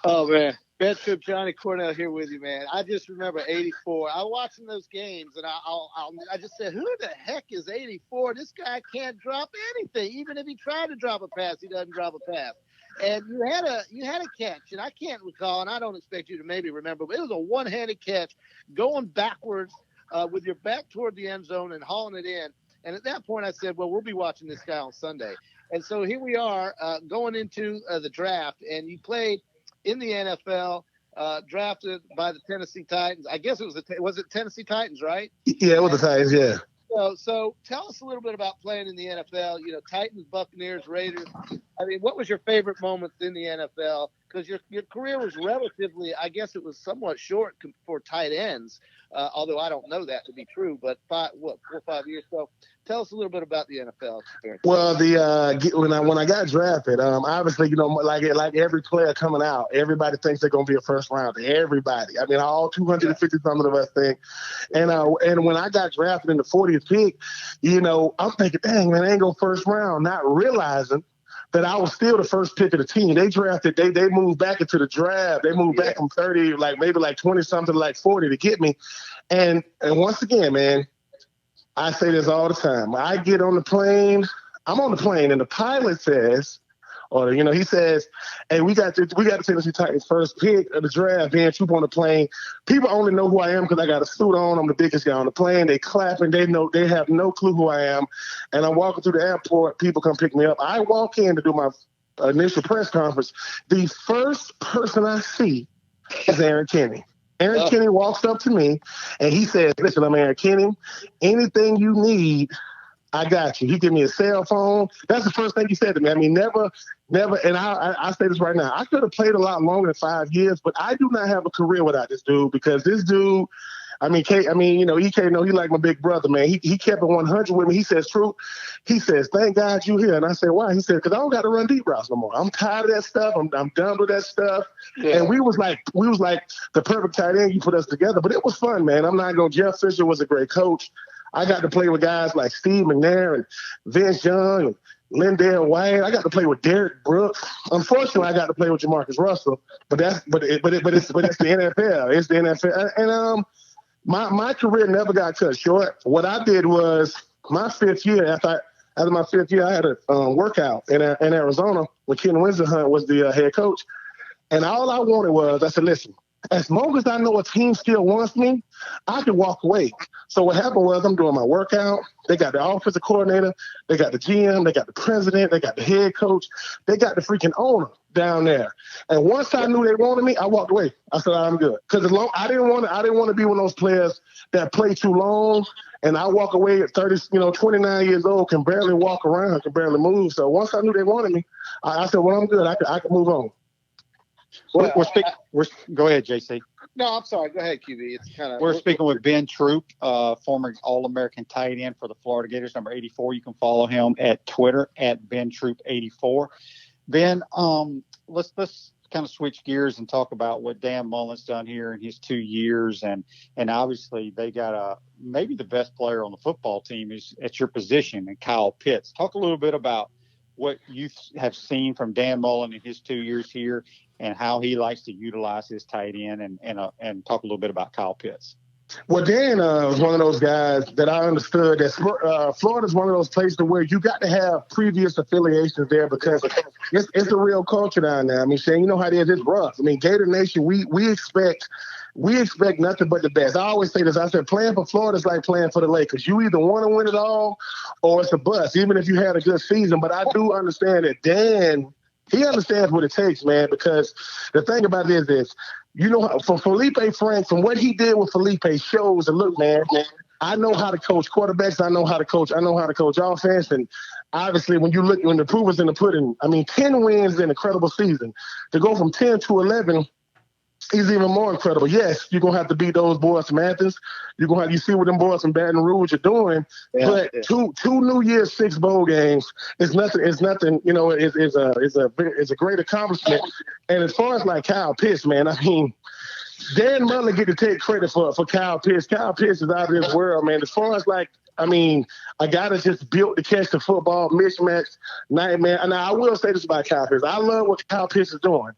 Oh, man. Ben Troupe, Johnny Cornell here with you, man. I just remember 84. I was watching those games, and I just said, who the heck is 84? This guy can't drop anything. Even if he tried to drop a pass, he doesn't drop a pass. And you had a catch, and I can't recall, and I don't expect you to maybe remember, but it was a one-handed catch going backwards with your back toward the end zone and hauling it in. And at that point, I said, well, we'll be watching this guy on Sunday. And so here we are going into the draft, and you played in the NFL, drafted by the Tennessee Titans. I guess was it Tennessee Titans, right? Yeah, it was the Titans, yeah. So tell us a little bit about playing in the NFL, you know, Titans, Buccaneers, Raiders. I mean, what was your favorite moments in the NFL? Because your career was relatively, I guess it was somewhat short for tight ends, although I don't know that to be true, but 4 or 5 years. So tell us a little bit about the NFL experience. Well, when I got drafted, obviously, you know, like every player coming out, everybody thinks they're going to be a first rounder. Everybody. I mean, all 250-something of us think. And when I got drafted in the 40th pick, you know, I'm thinking, dang, man, I ain't go first round, not realizing that I was still the first pick of the team. They drafted, they moved back into the draft. They moved back from 30, maybe 20-something to 40 to get me. And once again, man, I say this all the time. I get on the plane, I'm on the plane, and the pilot says, or, you know, he says, hey, we got the Tennessee Titans first pick of the draft, Ben Troupe on the plane. People only know who I am because I got a suit on. I'm the biggest guy on the plane. They clapping. They have no clue who I am. And I'm walking through the airport. People come pick me up. I walk in to do my initial press conference. The first person I see is Aaron Kinney. Aaron Kinney walks up to me, and he says, listen, I'm Aaron Kinney. Anything you need, I got you. He gave me a cell phone. That's the first thing he said to me. I mean, never, and I say this right now. I could have played a lot longer than 5 years, but I do not have a career without this dude, because this dude, you know, EK, he like my big brother, man. He kept it 100 with me. He says, Troupe, he says, thank God you here. And I said, why? He said, because I don't got to run deep routes no more. I'm tired of that stuff. I'm done with that stuff. Yeah. And we was like the perfect tight end. You put us together, but it was fun, man. I'm not going. Jeff Fisher was a great coach. I got to play with guys like Steve McNair and Vince Young and Lindell White. I got to play with Derek Brooks. Unfortunately, I got to play with Jamarcus Russell, but it's the NFL. It's the NFL. And my career never got cut short. What I did was my 5th year, after my 5th year, I had a workout in Arizona when Ken Winterhunt was the head coach. And all I wanted was, I said, listen, As long as I know a team still wants me, I can walk away. So what happened was I'm doing my workout. They got the offensive coordinator. They got the GM. They got the president. They got the head coach. They got the freaking owner down there. And once I knew they wanted me, I walked away. I said, I'm good. Because I didn't want to be one of those players that play too long. And I walk away at 29 years old, can barely walk around, can barely move. So once I knew they wanted me, I said, well, I'm good. I can move on. Go ahead, JC. No, I'm sorry. Go ahead, QB. It's kind of. We're speaking with Ben Troupe, former All-American tight end for the Florida Gators, number 84. You can follow him at Twitter at Ben Troupe 84. Ben, let's kind of switch gears and talk about what Dan Mullen's done here in his 2 years, and obviously they got maybe the best player on the football team is at your position, and Kyle Pitts. Talk a little bit about what you have seen from Dan Mullen in his 2 years here, and how he likes to utilize his tight end, and talk a little bit about Kyle Pitts. Well, Dan was one of those guys that I understood that Florida's one of those places where you got to have previous affiliations there, because it's a real culture down there. I mean, Shane, you know how it is. It's rough. I mean, Gator Nation, we expect nothing but the best. I always say this. I said, playing for Florida is like playing for the Lakers. You either want to win it all or it's a bust, even if you had a good season. But I do understand that Dan, he understands what it takes, man, because the thing about it is you know, for Felipe Franks and what he did with Felipe shows that, look, man, I know how to coach quarterbacks. I know how to coach offense. And obviously, when the proof is in the pudding, I mean, 10 wins is an incredible season. To go from 10 to 11 is even more incredible. Yes, you're going to have to beat those boys from Athens. You see what them boys from Baton Rouge are doing. Yeah, but yeah. Two New Year's Six bowl games is nothing. You know, it's a great accomplishment. And as far as like Kyle Pitts, man, I mean, Dan Mullen get to take credit for Kyle Pitts. Kyle Pitts is out of this world, man. As far as like, I mean, a guy that's just built to catch the football, mismatch, nightmare. And I will say this about Kyle Pitts. I love what Kyle Pitts is doing.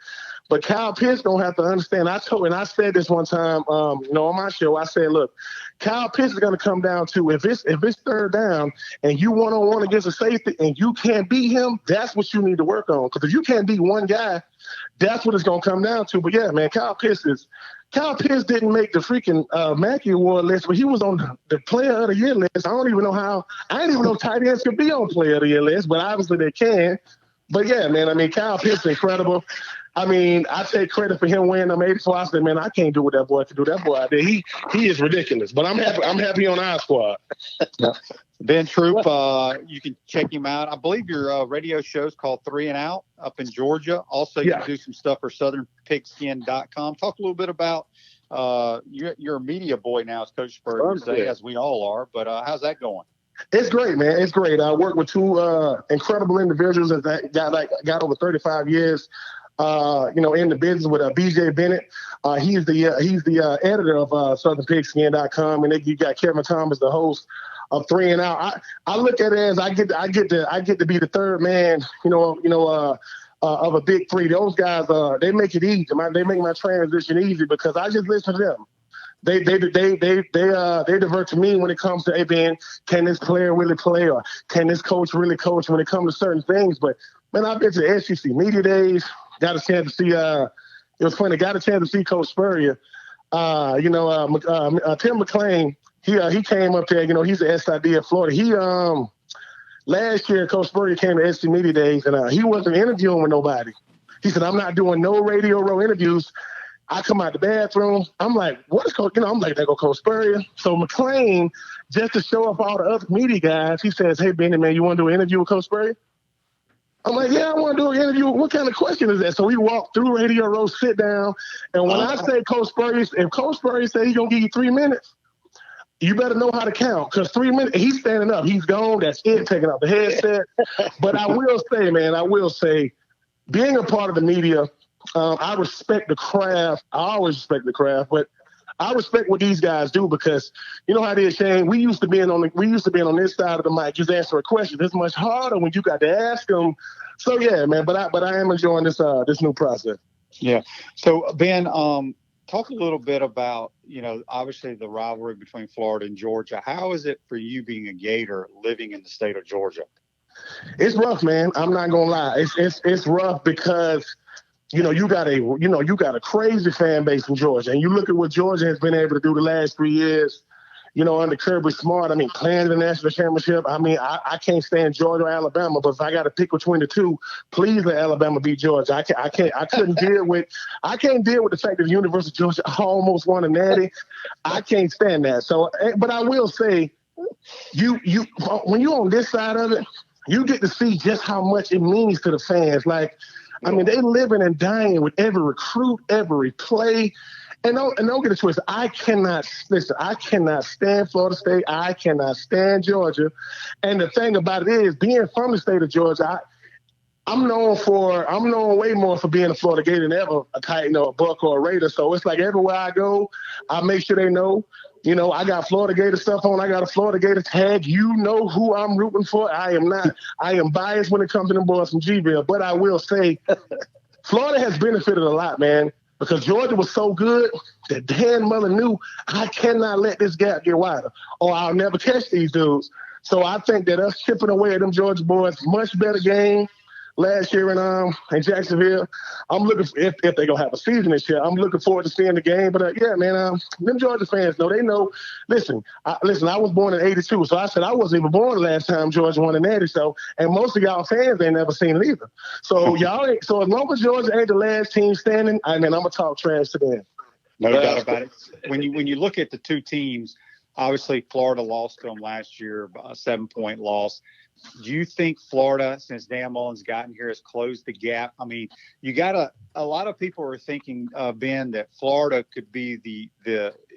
But Kyle Pitts don't have to understand. I said this one time, on my show. I said, look, Kyle Pitts is going to come down to if it's third down and you one-on-one against a safety and you can't beat him, that's what you need to work on. Because if you can't beat one guy, that's what it's going to come down to. But yeah, man, Kyle Pitts didn't make the freaking Mackey Award list, but he was on the Player of the Year list. I didn't even know tight ends could be on Player of the Year list, but obviously they can. But yeah, man, I mean, Kyle Pitts is incredible. I mean, I take credit for him winning them 84. I said, man, I can't do what that boy can do. That boy out there, he is ridiculous. But I'm happy on our squad. Yeah. Ben Troupe, you can check him out. I believe your radio show is called 3 and Out up in Georgia. Also, you can do some stuff for SouthernPigskin.com. Talk a little bit about you're a media boy now, as Coach Spurrier say, as we all are. But how's that going? It's great, man. It's great. I work with two incredible individuals that got over 35 years. In the business with BJ Bennett. He's the editor of SouthernPigskin.com, and you got Kevin Thomas, the host of 3 and Out. I look at it as I get to be the third man, of a big three. Those guys, they make it easy. They make my transition easy because I just listen to them. They divert to me when it comes to, hey, Ben, can this player really play, or can this coach really coach when it comes to certain things? But man, I've been to the SEC media days. Got a chance to see. It was funny. Got a chance to see Coach Spurrier. Tim McClain. He came up there. He's the SID of Florida. Last year, Coach Spurrier came to SEC media days, and he wasn't interviewing with nobody. He said, "I'm not doing no radio row interviews." I come out the bathroom. I'm like, "What is Coach?" I'm like, "There go Coach Spurrier." So McClain, just to show off all the other media guys, he says, "Hey, Benny, man, you want to do an interview with Coach Spurrier?" I'm like, yeah, I want to do an interview. What kind of question is that? So we walk through radio row, sit down, and when I say Coach Spurrier, if Coach Spurrier say he's going to give you 3 minutes, you better know how to count, because 3 minutes, he's standing up. He's gone. That's it, taking off the headset. But I will say, being a part of the media, I respect the craft. I always respect the craft, but I respect what these guys do, because you know how it is, Shane. We used to be on this side of the mic, just answer a question. It's much harder when you got to ask them. So yeah, man. But I am enjoying this new process. Yeah. So Ben, talk a little bit about obviously the rivalry between Florida and Georgia. How is it for you being a Gator living in the state of Georgia? It's rough, man. I'm not gonna lie. It's rough because you got a crazy fan base in Georgia, and you look at what Georgia has been able to do the last 3 years. Under Kirby Smart, playing the national championship. I can't stand Georgia or Alabama, but if I got to pick between the two, please let Alabama beat Georgia. I can't deal with the fact that the University of Georgia almost won a natty. I can't stand that. So, but I will say, when you're on this side of it, you get to see just how much it means to the fans. They living and dying with every recruit, every play. And don't get it twisted. I cannot stand Florida State. I cannot stand Georgia. And the thing about it is, being from the state of Georgia, I'm known way more for being a Florida Gator than ever a Titan or a Buck or a Raider. So it's like everywhere I go, I make sure they know. I got Florida Gator stuff on. I got a Florida Gator tag. You know who I'm rooting for. I am biased when it comes to them boys from G-Ville. But I will say, Florida has benefited a lot, man. Because Georgia was so good that Dan Mullen knew, I cannot let this gap get wider or I'll never catch these dudes. So I think that us chipping away at them Georgia boys, much better game last year in Jacksonville. I'm looking for, if they're going to have a season this year, I'm looking forward to seeing the game. But, them Georgia fans, they know. Listen, I was born in 82, so I said I wasn't even born the last time Georgia won a natty. So, and most of y'all fans ain't never seen it either. So, so as long as Georgia ain't the last team standing, I'm going to talk trash to them. No doubt about it. When you look at the two teams, obviously Florida lost to them last year, a 7-point loss. Do you think Florida, since Dan Mullen's gotten here, has closed the gap? You got a lot of people are thinking, Ben, that Florida could be the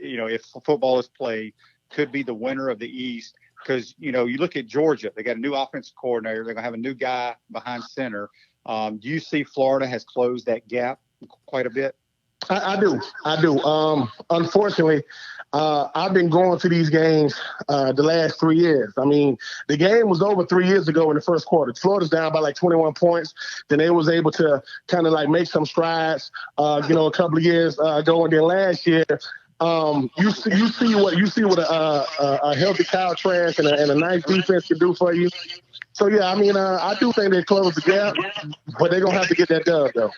if football is played, could be the winner of the East. Because, you look at Georgia, they got a new offensive coordinator. They're going to have a new guy behind center. Do you see Florida has closed that gap quite a bit? I do. Unfortunately, I've been going to these games the last 3 years. The game was over 3 years ago in the first quarter. Florida's down by 21 points. Then they was able to kind of make some strides, a couple of years ago. And then last year, you see what a healthy Kyle Trask and a nice defense can do for you. So yeah, I do think they closed the gap, but they're gonna have to get that done though.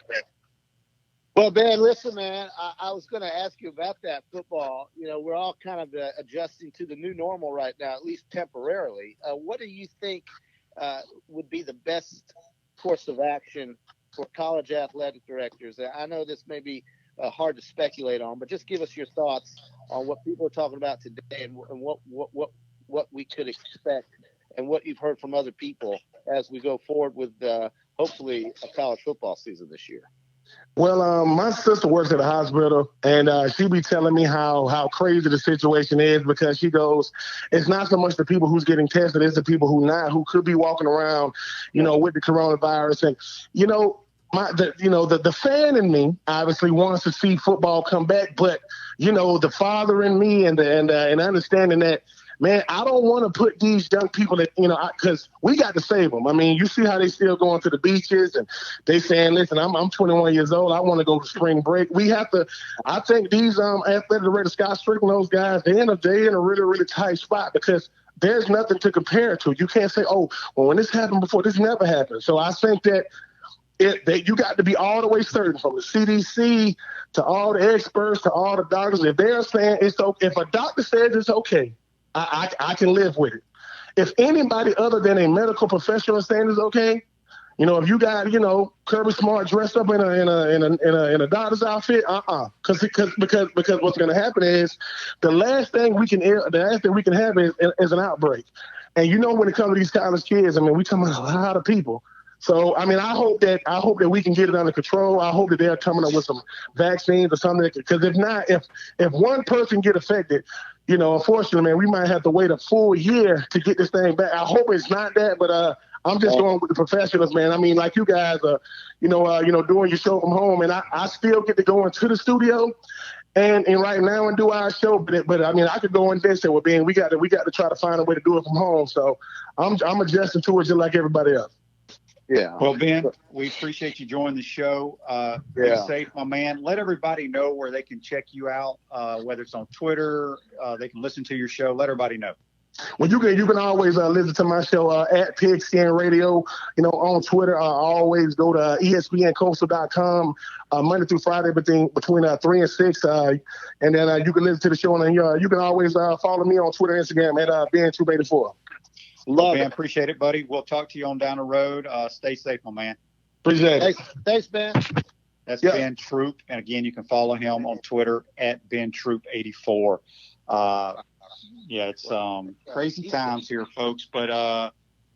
Well, Ben, listen, man, I was going to ask you about that football. We're all kind of adjusting to the new normal right now, at least temporarily. What do you think would be the best course of action for college athletic directors? I know this may be hard to speculate on, but just give us your thoughts on what people are talking about today and what we could expect and what you've heard from other people as we go forward with hopefully a college football season this year. Well, my sister works at a hospital, and she be telling me how crazy the situation is because she goes, it's not so much the people who's getting tested, it's the people who could be walking around, with the coronavirus. And, the fan in me obviously wants to see football come back, but, the father in me and understanding that, man, I don't want to put these young people that, because we got to save them. You see how they still going to the beaches and they saying, listen, I'm 21 years old. I want to go to spring break. We have to, I think these athletic directors, Scott Strickland, those guys, they're in a really, really tight spot because there's nothing to compare it to. You can't say, oh, well, when this happened before, this never happened. So I think that you got to be all the way certain, from the CDC to all the experts to all the doctors. If they're saying it's okay, if a doctor says it's okay, I can live with it. If anybody other than a medical professional is saying it's okay, if you got, Kirby Smart dressed up in a doctor's outfit, because what's going to happen is the last thing we can have is an outbreak. And when it comes to these college kids, we talking about a lot of people. So, I hope that we can get it under control. I hope that they're coming up with some vaccines or something. Because if not, if one person get affected, unfortunately, man, we might have to wait a full year to get this thing back. I hope it's not that, but I'm just going with the professionals, man. Like you guys are, doing your show from home, and I still get to go into the studio and right now and do our show. But I could go in this with being we got to try to find a way to do it from home. So I'm adjusting to it just like everybody else. Yeah. Well, Ben, we appreciate you joining the show. Be safe, my man. Let everybody know where they can check you out, whether it's on Twitter, they can listen to your show. Let everybody know. Well, you can always listen to my show at Pigskin Radio, on Twitter. Always go to ESPNCoastal.com Monday through Friday between 3 and 6. And then you can listen to the show, and you can always follow me on Twitter and Instagram at Ben Troupe 84. Love Ben, appreciate it, buddy. We'll talk to you on down the road. Stay safe, my man. Appreciate it. Thanks, Ben. That's Ben Troupe. And again, you can follow him on Twitter at Ben Troupe 84. It's crazy times here, folks. But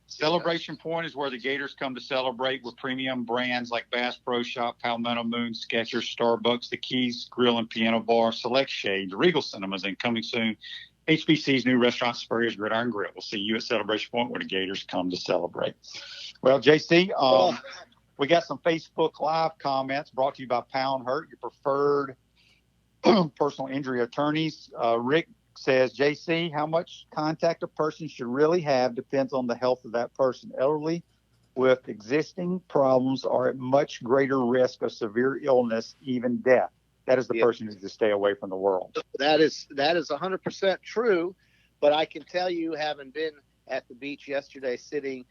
Celebration Point is where the Gators come to celebrate with premium brands like Bass Pro Shop, Palmetto Moon, Skechers, Starbucks, The Keys Grill and Piano Bar, Select Shades, Regal Cinemas, and coming soon, HBC's new restaurant, Spurrier's Gridiron Grill. We'll see you at Celebration Point where the Gators come to celebrate. Well, JC, we got some Facebook Live comments brought to you by Pound Hurt, your preferred personal injury attorneys. Rick says, JC, how much contact a person should really have depends on the health of that person. Elderly with existing problems are at much greater risk of severe illness, even death. That is the person who needs to stay away from the world. That is 100% true. But I can tell you, having been at the beach yesterday, sitting,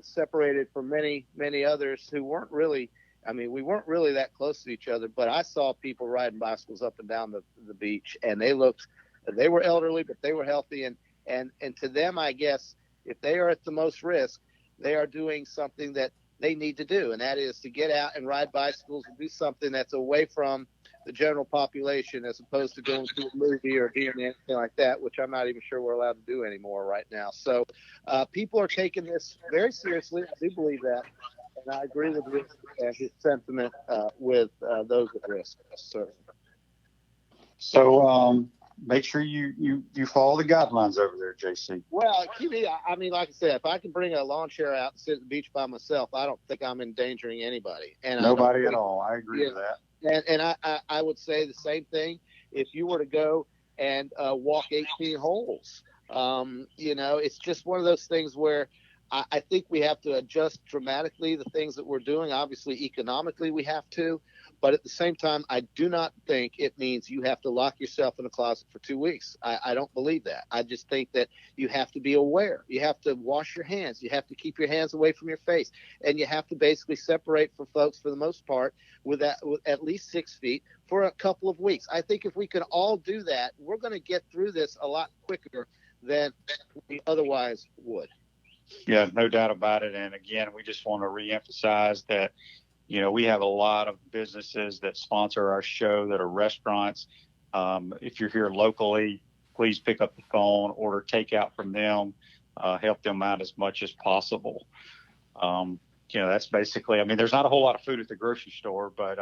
separated from many, many others who weren't really, we weren't really that close to each other, but I saw people riding bicycles up and down the beach, and they were elderly, but they were healthy. And to them, I guess, if they are at the most risk, they are doing something that they need to do, and that is to get out and ride bicycles and do something that's away from the general population as opposed to going to a movie or doing anything like that, which I'm not even sure we're allowed to do anymore right now. So people are taking this very seriously. I do believe that, and I agree with Rick and his sentiment with those at risk. So make sure you follow the guidelines over there, JC. Well, like I said, if I can bring a lawn chair out and sit at the beach by myself, I don't think I'm endangering anybody. And nobody at all. I agree with that. And I would say the same thing if you were to go and walk 18 holes. It's just one of those things where I think we have to adjust dramatically the things that we're doing. Obviously, economically, we have to. But at the same time, I do not think it means you have to lock yourself in a closet for 2 weeks. I don't believe that. I just think that you have to be aware. You have to wash your hands. You have to keep your hands away from your face. And you have to basically separate from folks, for the most part, with at least 6 feet for a couple of weeks. I think if we can all do that, we're going to get through this a lot quicker than we otherwise would. Yeah, no doubt about it. And again, we just want to reemphasize that, we have a lot of businesses that sponsor our show that are restaurants. If you're here locally, please pick up the phone, order takeout from them, help them out as much as possible. That's basically, there's not a whole lot of food at the grocery store, but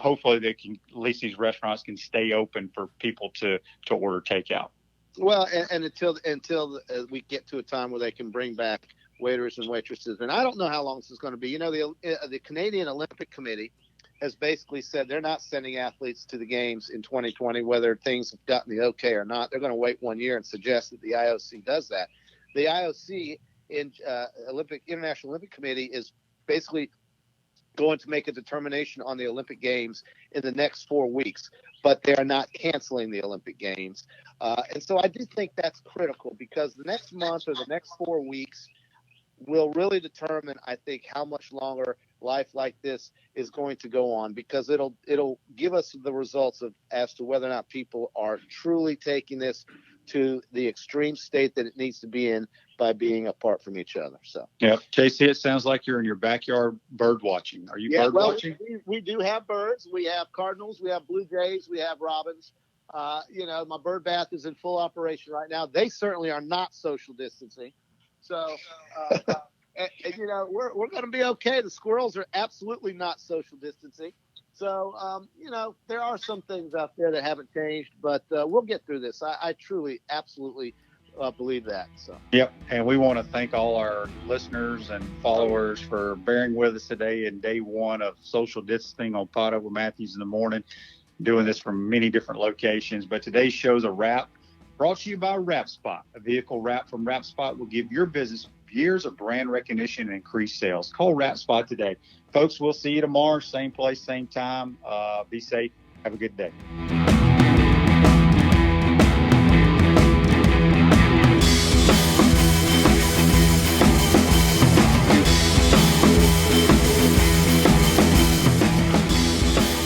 hopefully they can, at least these restaurants can stay open for people to order takeout. Well, and until we get to a time where they can bring back waiters and waitresses, and I don't know how long this is going to be. The Canadian Olympic Committee has basically said they're not sending athletes to the games in 2020, whether things have gotten the okay or not. They're going to wait 1 year and suggest that the IOC does that. The IOC International Olympic Committee is basically going to make a determination on the Olympic Games in the next 4 weeks, but they are not canceling the Olympic Games. And so I do think that's critical, because the next month or the next 4 weeks will really determine, I think, how much longer life like this is going to go on, because it'll give us the results as to whether or not people are truly taking this to the extreme state that it needs to be in by being apart from each other. So, yeah, JC, it sounds like you're in your backyard bird watching. Are you bird watching? We do have birds. We have cardinals. We have blue jays. We have robins. My bird bath is in full operation right now. They certainly are not social distancing. So, we're going to be okay. The squirrels are absolutely not social distancing. So, there are some things out there that haven't changed, but we'll get through this. I truly, absolutely believe that. So. Yep. And we want to thank all our listeners and followers for bearing with us today in day one of social distancing on Pot Over Matthews in the morning, doing this from many different locations. But today's show's a wrap. Brought to you by Wrap Spot. A vehicle wrap from Wrap Spot will give your business years of brand recognition and increased sales. Call Wrap Spot today. Folks, we'll see you tomorrow. Same place, same time. Be safe. Have a good day.